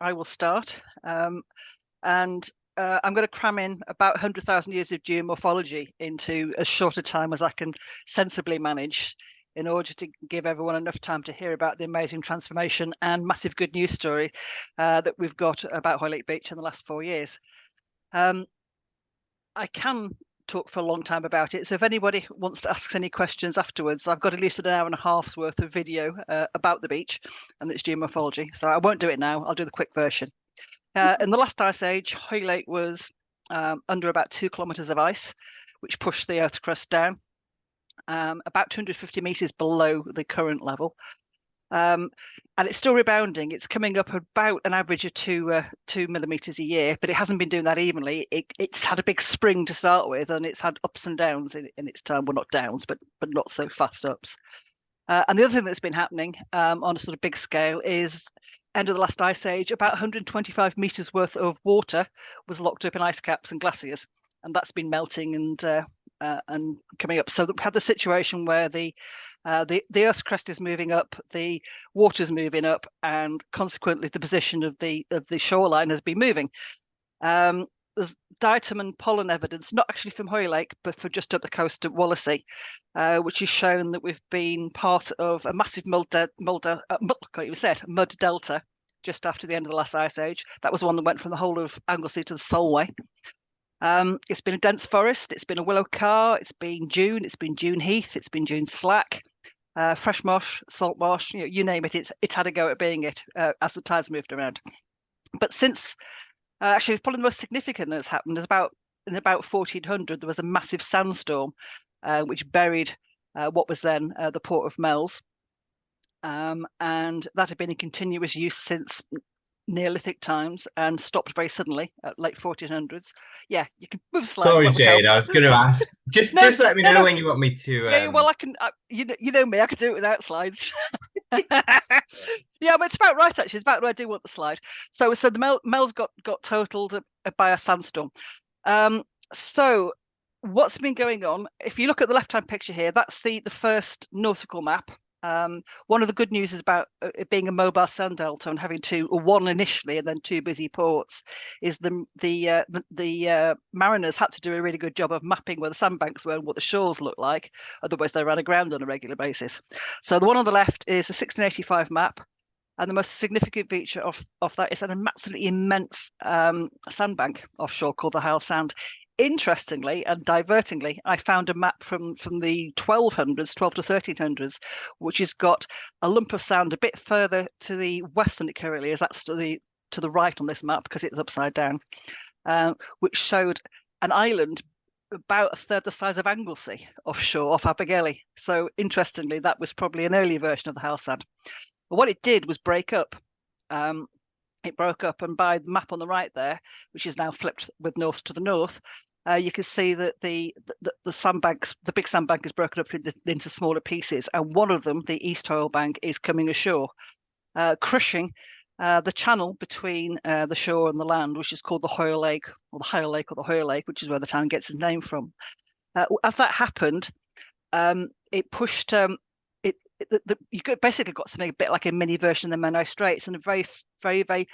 I will start. And I'm going to cram in about 100,000 years of geomorphology into as short a time as I can sensibly manage in order to give everyone enough time to hear about the amazing transformation and massive good news story that we've got about Hoylake Beach in the last 4 years. I can talk for a long time about it. So if anybody wants to ask any questions afterwards, I've got at least an hour and a half's worth of video about the beach and its geomorphology. So I won't do it now. I'll do the quick version. In the last ice age, Hoylake was under about 2 kilometres of ice, which pushed the Earth's crust down about 250 metres below the current level. And it's still rebounding. It's coming up about an average of 2 millimetres a year, but it hasn't been doing that evenly. It's had a big spring to start with, and it's had ups and downs in its time. Well, not downs, but not so fast ups. And the other thing that's been happening on a sort of big scale is end of the last ice age, about 125 meters worth of water was locked up in ice caps and glaciers, and that's been melting and coming up. So we had the situation where the Earth's crust is moving up, the water's moving up, and consequently the position of the shoreline has been moving. There's diatom and pollen evidence, not actually from Hoylake, but from just up the coast of Wallasey, which has shown that we've been part of a massive mud delta just after the end of the last ice age. That was one that went from the whole of Anglesey to the Solway. It's been a dense forest, it's been a willow carr, it's been dune heath, it's been dune slack, fresh marsh, salt marsh, you name it, it's had a go at being it as the tides moved around. But since actually, probably the most significant that's happened is in about 1400, there was a massive sandstorm which buried what was then the port of Mells. And that had been in continuous use since Neolithic times and stopped very suddenly at late 1400s. Yeah, you can move a slide. Sorry, Jade. I was going to ask. Just No, let me no, know no. when you want me to. Yeah, well, I can. You know me. I could do it without slides. Yeah, but it's about right actually. It's about where I do want the slide. So the Mel's got totaled by a sandstorm. So what's been going on? If you look at the left-hand picture here, that's the first nautical map. One of the good news is about it being a mobile sand delta and having one initially and then two busy ports is the mariners had to do a really good job of mapping where the sandbanks were and what the shores look like. Otherwise, they ran aground on a regular basis. So the one on the left is a 1685 map. And the most significant feature of that is an absolutely immense sandbank offshore called the Hoyle Sand. Interestingly and divertingly, I found a map from the 1200s, 12 to 1300s, which has got a lump of sand a bit further to the west than it currently is. That's to the right on this map because it's upside down, which showed an island about a third the size of Anglesey offshore off Abergele. So interestingly, that was probably an early version of the Hoyle Sand. But what it did was break up. It broke up, and by the map on the right there, which is now flipped with north to the north, you can see that the sandbanks, the big sandbank, is broken up into smaller pieces, and one of them, the East Hoyle Bank, is coming ashore, crushing the channel between the shore and the land, which is called the Hoylake, or the Hoylake, or the Hoylake, which is where the town gets its name from. As that happened, it pushed. You basically got something a bit like a mini version of the Menai Straits, and a very, very, very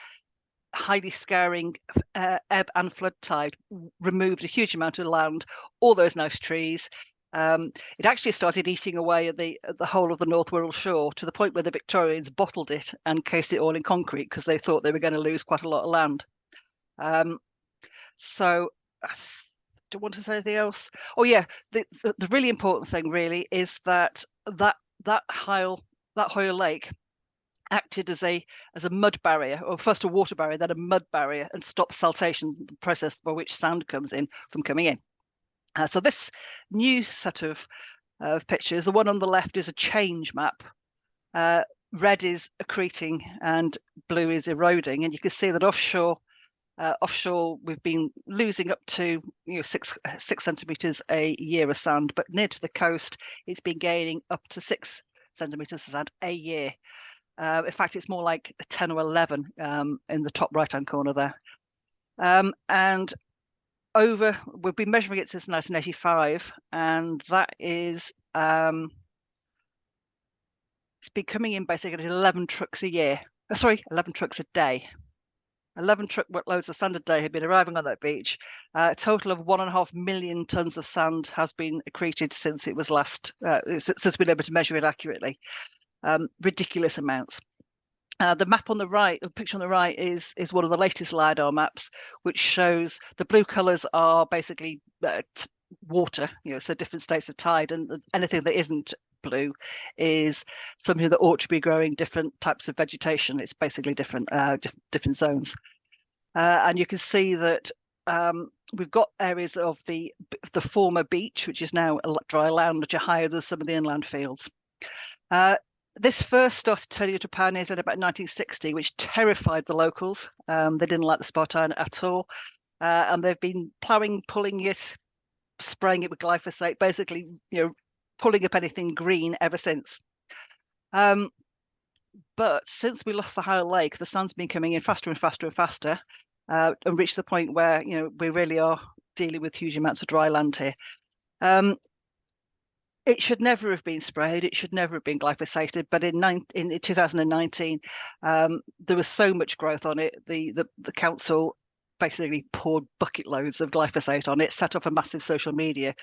highly scaring ebb and flood tide removed a huge amount of land, all those nice trees. It actually started eating away at the whole of the North Wirral shore to the point where the Victorians bottled it and cased it all in concrete because they thought they were going to lose quite a lot of land. So I don't want to say anything else. Oh yeah, the really important thing really is that Hoyle Lake acted as a mud barrier, or first a water barrier, then a mud barrier, and stopped siltation, the process by which sand comes in, from coming in. So this new set of pictures, the one on the left is a change map. Red is accreting and blue is eroding, and you can see that offshore we've been losing up to 6 centimeters a year of sand, but near to the coast it's been gaining up to 6 centimeters of sand a year. In fact, it's more like 10 or 11 in the top right hand corner there. And we've been measuring it since 1985, and that is it's been coming in basically 11 trucks a year. 11 trucks a day. 11 truckloads of sand a day had been arriving on that beach. A total of 1.5 million tons of sand has been accreted since it was last, since we've been able to measure it accurately. Ridiculous amounts. The map on the right, the picture on the right, is one of the latest LiDAR maps, which shows the blue colours are basically water, so different states of tide, and anything that isn't blue is something that ought to be growing different types of vegetation. It's basically different zones, and you can see that we've got areas of the former beach, which is now dry land, which are higher than some of the inland fields. This first started turning into pioneers in about 1960, which terrified the locals. They didn't like the spartina at all, and they've been ploughing, pulling it, spraying it with glyphosate, basically, pulling up anything green ever since. But since we lost the Hoylake, the sand's been coming in faster and faster and faster, and reached the point where we really are dealing with huge amounts of dry land here. It should never have been sprayed. It should never have been glyphosated. But in 2019, there was so much growth on it. The council basically poured bucket loads of glyphosate on it, set off a massive social media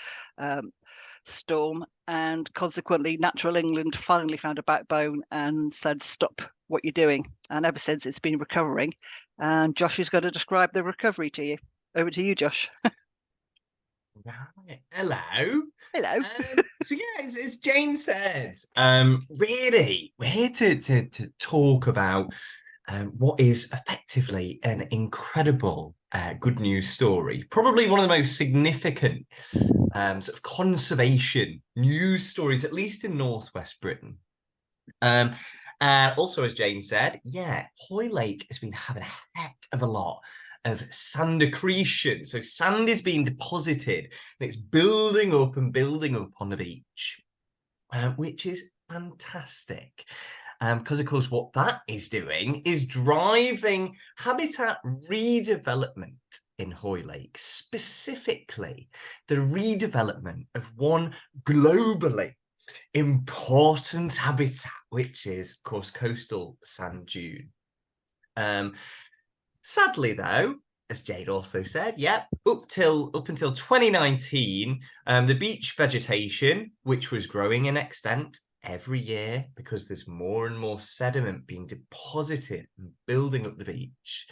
storm, and consequently, Natural England finally found a backbone and said, "Stop what you're doing." And ever since, it's been recovering. And Josh is going to describe the recovery to you. Over to you, Josh. Right. Hello. Hello. So yeah, as Jane said, really, we're here to talk about what is effectively an incredible good news story. Probably one of the most significant sort of conservation news stories, at least in Northwest Britain. And also, as Jane said, yeah, Hoylake has been having a heck of a lot of sand accretion. So sand is being deposited and it's building up and building up on the beach, which is fantastic. Because, of course, what that is doing is driving habitat redevelopment in Hoylake, specifically the redevelopment of one globally important habitat, which is, of course, coastal sand dune. Sadly, though, as Jade also said, yeah, up until 2019, the beach vegetation, which was growing in extent every year because there's more and more sediment being deposited and building up the beach.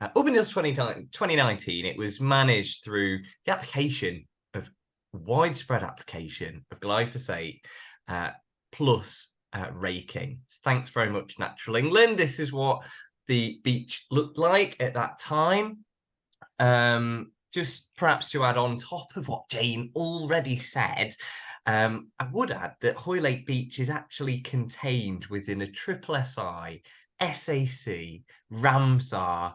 Up until 2019, it was managed through the application of widespread application of glyphosate plus raking. Thanks very much, Natural England. This is what the beach looked like at that time. Just perhaps to add on top of what Jane already said, I would add that Hoylake Beach is actually contained within a SSSI, SAC, Ramsar.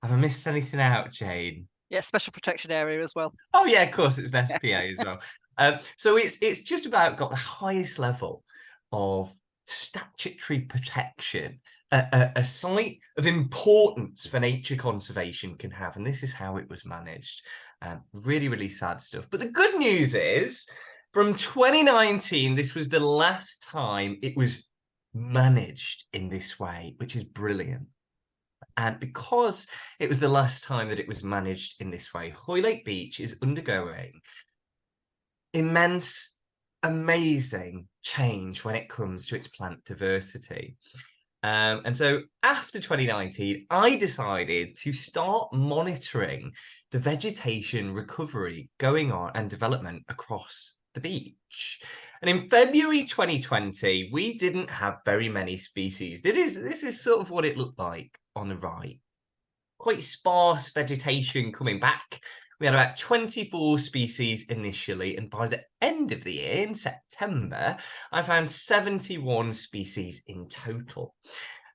Have I missed anything out, Jane? Yeah, special protection area as well. Oh yeah, of course, it's an SPA as well. So it's just about got the highest level of statutory protection a site of importance for nature conservation can have, and this is how it was managed. Really, really sad stuff. But the good news is, from 2019, this was the last time it was managed in this way, which is brilliant. And because it was the last time that it was managed in this way, Hoylake Beach is undergoing immense, amazing change when it comes to its plant diversity. And so after 2019, I decided to start monitoring the vegetation recovery going on and development across the beach. And in February 2020, we didn't have very many species. This is sort of what it looked like on the right. Quite sparse vegetation coming back. We had about 24 species initially, and by the end of the year, in September, I found 71 species in total.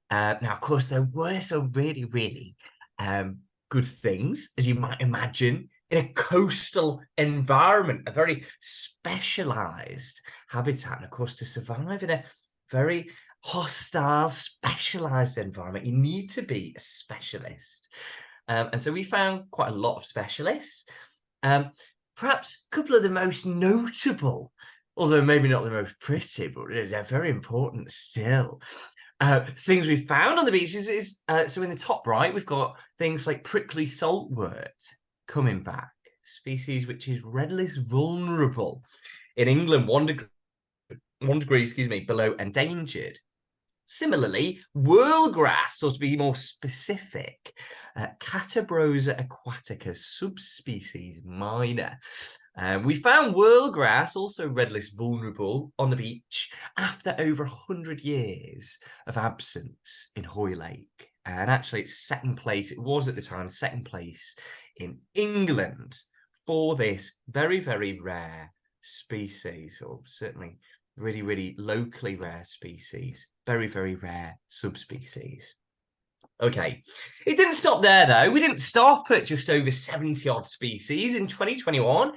Now, of course, there were some really, really good things, as you might imagine, in a coastal environment, a very specialised habitat. And of course, to survive in a very hostile, specialised environment, you need to be a specialist. And so we found quite a lot of specialists. Perhaps a couple of the most notable, although maybe not the most pretty, but they're very important still, Things we found on the beaches is so in the top right, we've got things like prickly saltwort coming back, species which is red list vulnerable. In England, 1 degree, excuse me, below endangered. Similarly, whirlgrass, or to be more specific, Catabrosa aquatica, subspecies minor. We found whirlgrass, also red list vulnerable, on the beach after over 100 years of absence in Hoylake. And actually, it's second place, it was at the time, second place in England for this very, very rare species, or certainly really, really locally rare species, very, very rare subspecies. Okay, it didn't stop there though. We didn't stop at just over 70 odd species in 2021.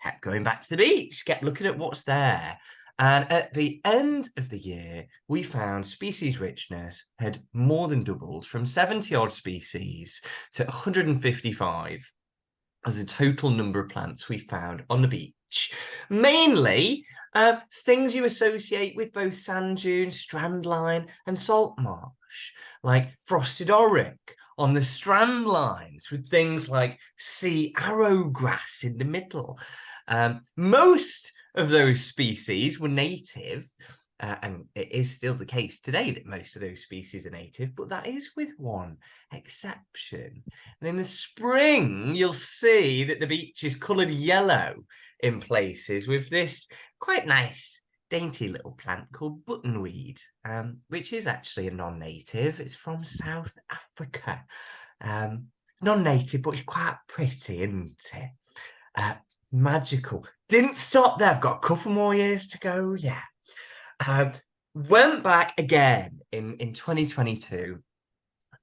Kept going back to the beach, kept looking at what's there. And at the end of the year, we found species richness had more than doubled from 70 odd species to 155 as the total number of plants we found on the beach. Mainly things you associate with both sand dune, strand line, and salt marsh, like frosted oric on the strand lines, with things like sea arrowgrass in the middle. Most of those species were native, and it is still the case today that most of those species are native, but that is with one exception. And in the spring, you'll see that the beach is coloured yellow in places with this quite nice, dainty little plant called buttonweed, which is actually a non-native. It's from South Africa. Non-native, but it's quite pretty, isn't it? Magical. Didn't stop there. I've got a couple more years to go. Yeah. Went back again in 2022,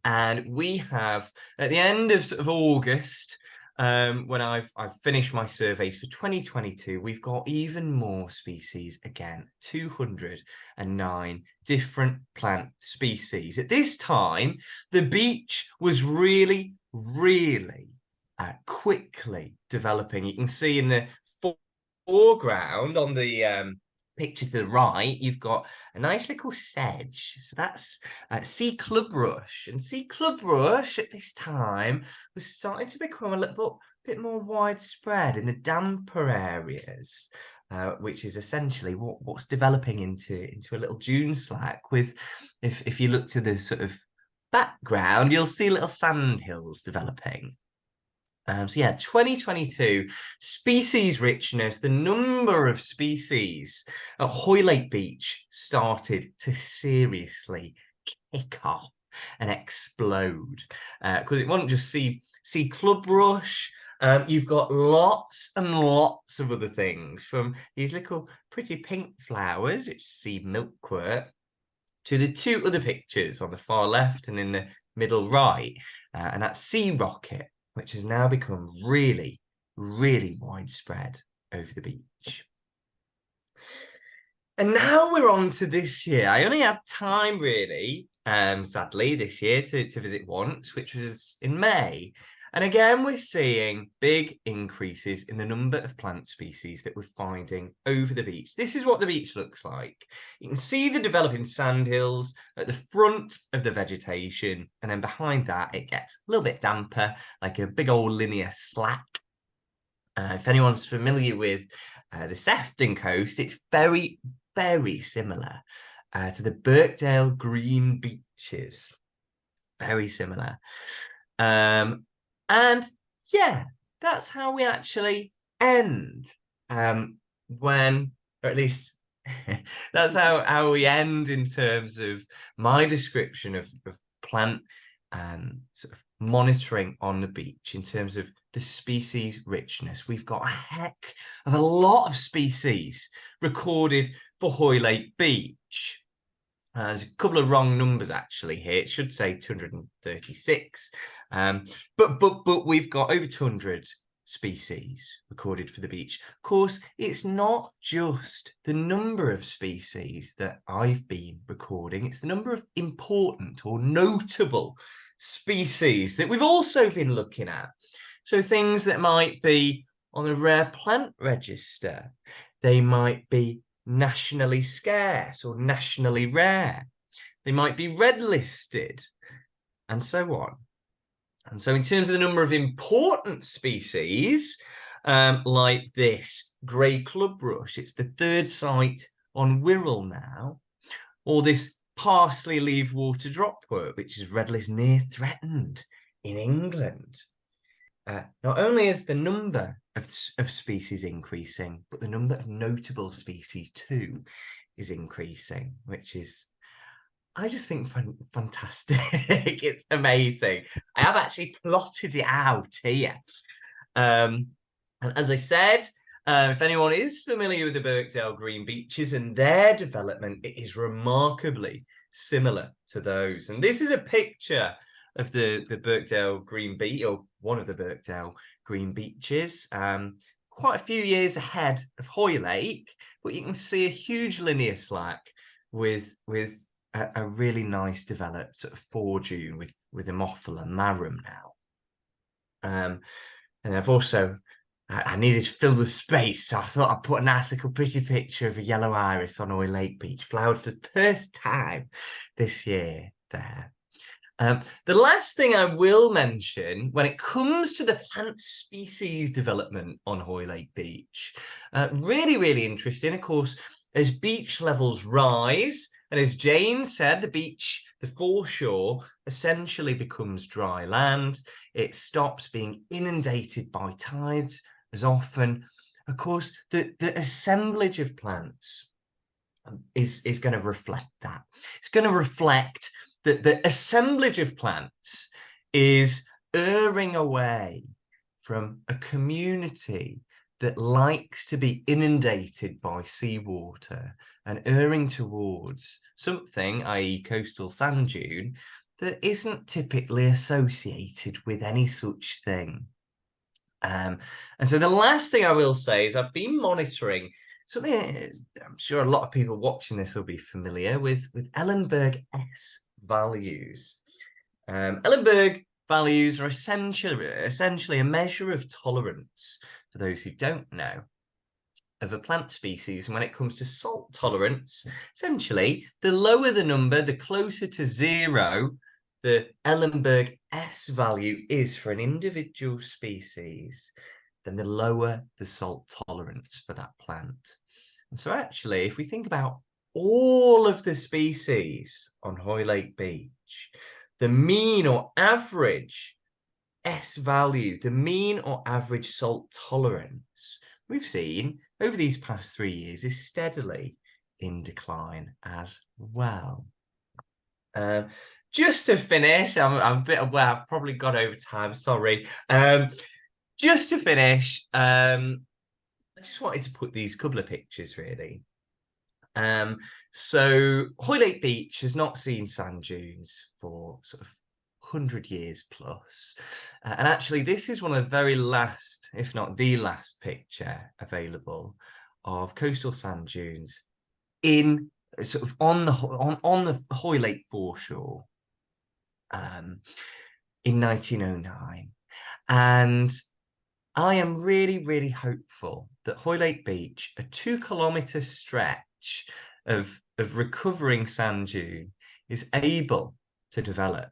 and we have at the end of sort of August, when I've finished my surveys for 2022, we've got even more species again, 209 different plant species. At this time, the beach was really, really quickly developing. You can see in the foreground on the picture to the right, you've got a nice little sedge. So that's sea clubrush. And sea clubrush at this time was starting to become a little bit more widespread in the damper areas, which is essentially what's developing into a little dune slack. With, if you look to the sort of background, you'll see little sand hills developing. So yeah, 2022, species richness, the number of species at Hoylake Beach started to seriously kick off and explode. Because it wasn't just sea clubrush, you've got lots and lots of other things, from these little pretty pink flowers, which sea milkwort, to the two other pictures on the far left and in the middle right, and that's sea rocket, which has now become really, really widespread over the beach. And now we're on to this year. I only had time, really, sadly, this year to visit once, which was in May. And again, we're seeing big increases in the number of plant species that we're finding over the beach. This is what the beach looks like. You can see the developing sandhills at the front of the vegetation, and then behind that, it gets a little bit damper, like a big old linear slack. If anyone's familiar with the Sefton coast, it's very, very similar to the Birkdale Green Beaches. Very similar. And yeah, that's how we actually end. When, or at least that's how we end in terms of my description of plant sort of monitoring on the beach in terms of the species richness. We've got a heck of a lot of species recorded for Hoylake Beach. There's a couple of wrong numbers actually here. It should say 236, but we've got over 200 species recorded for the beach. Of course, it's not just the number of species that I've been recording, it's the number of important or notable species that we've also been looking at. So things that might be on a rare plant register, they might be nationally scarce or nationally rare. they might be red listed, and so on. And so in terms of the number of important species, like this grey clubrush, it's the 3rd site on Wirral now, or this parsley leaf water dropwort, which is red list near threatened in England. Not only is the number of species increasing, but the number of notable species too is increasing, which is, I just think, fantastic. It's amazing. I have actually plotted it out here. And as I said, if anyone is familiar with the Birkdale Green Beaches and their development, it is remarkably similar to those. And this is a picture of the Birkdale Green Beach, or one of the Birkdale Green Beaches, quite a few years ahead of Hoylake, but you can see a huge linear slack with a really nice developed sort of fore-dune with Ammophila marum now. And I've also, I needed to fill the space, so I thought I'd put a nice little pretty picture of a yellow iris on Hoylake Beach, flowered for the first time this year there. The last thing I will mention when it comes to the plant species development on Hoylake Beach, really, really interesting, of course, as beach levels rise, and as Jane said, the foreshore essentially becomes dry land. It stops being inundated by tides as often. Of course, the assemblage of plants is going to reflect that. It's going to reflect that the assemblage of plants is erring away from a community that likes to be inundated by seawater and erring towards something, i.e. coastal sand dune, that isn't typically associated with any such thing. And so the last thing I will say is I've been monitoring something I'm sure a lot of people watching this will be familiar with Ellenberg S values. Ellenberg values are essentially a measure of tolerance, for those who don't know, of a plant species. And when it comes to salt tolerance, essentially, the lower the number, the closer to 0 the Ellenberg S value is for an individual species, then the lower the salt tolerance for that plant. And so actually, if we think about all of the species on Hoylake Beach, the mean or average S value, the mean or average salt tolerance, we've seen over these past 3 years is steadily in decline as well. Just to finish, I'm a bit aware I've probably got over time, sorry. Just to finish, I just wanted to put these couple of pictures really. So Hoylake Beach has not seen sand dunes for sort of 100 years plus. And actually, this is one of the very last, if not the last picture available of coastal sand dunes in sort of on the Hoylake foreshore in 1909. And I am really, really hopeful that Hoylake Beach, a 2-kilometre stretch of recovering sand dune, is able to develop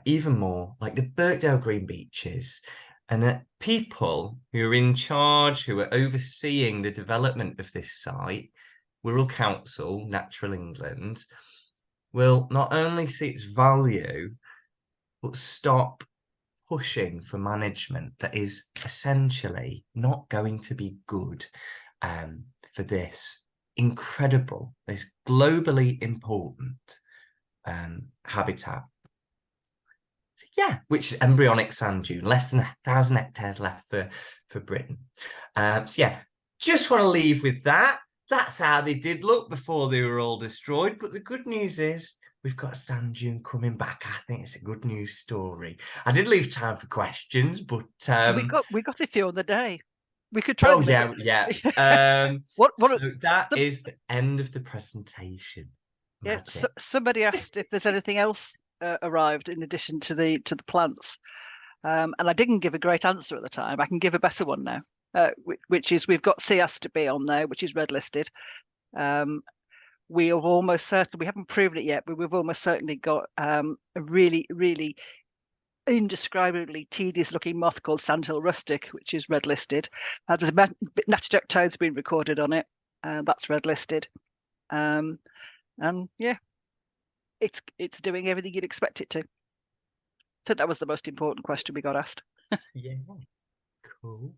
even more like the Birkdale Green Beaches, and that people who are in charge, who are overseeing the development of this site, Wirral Council, Natural England, will not only see its value, but stop pushing for management that is essentially not going to be good for this incredible, this globally important habitat. So yeah, which is embryonic sand dune, less than 1,000 hectares left for Britain. So yeah, just want to leave with that. That's how they did look before they were all destroyed. But the good news is we've got a sand dune coming back. I think it's a good news story. I did leave time for questions, but we got a few on the day. We could try. Oh yeah. So that is the end of the presentation. Yeah. Somebody asked if there's anything else arrived in addition to the plants, and I didn't give a great answer at the time. I can give a better one now, which is we've got sea aster bee on there, which is red listed. we are almost certain, we haven't proven it yet, but we've almost certainly got a really, really indescribably tedious looking moth called sandhill rustic, which is red listed. There's a natterjack toad's been recorded on it, that's red listed. And yeah, it's doing everything you'd expect it to. So that was the most important question we got asked. Yeah, cool.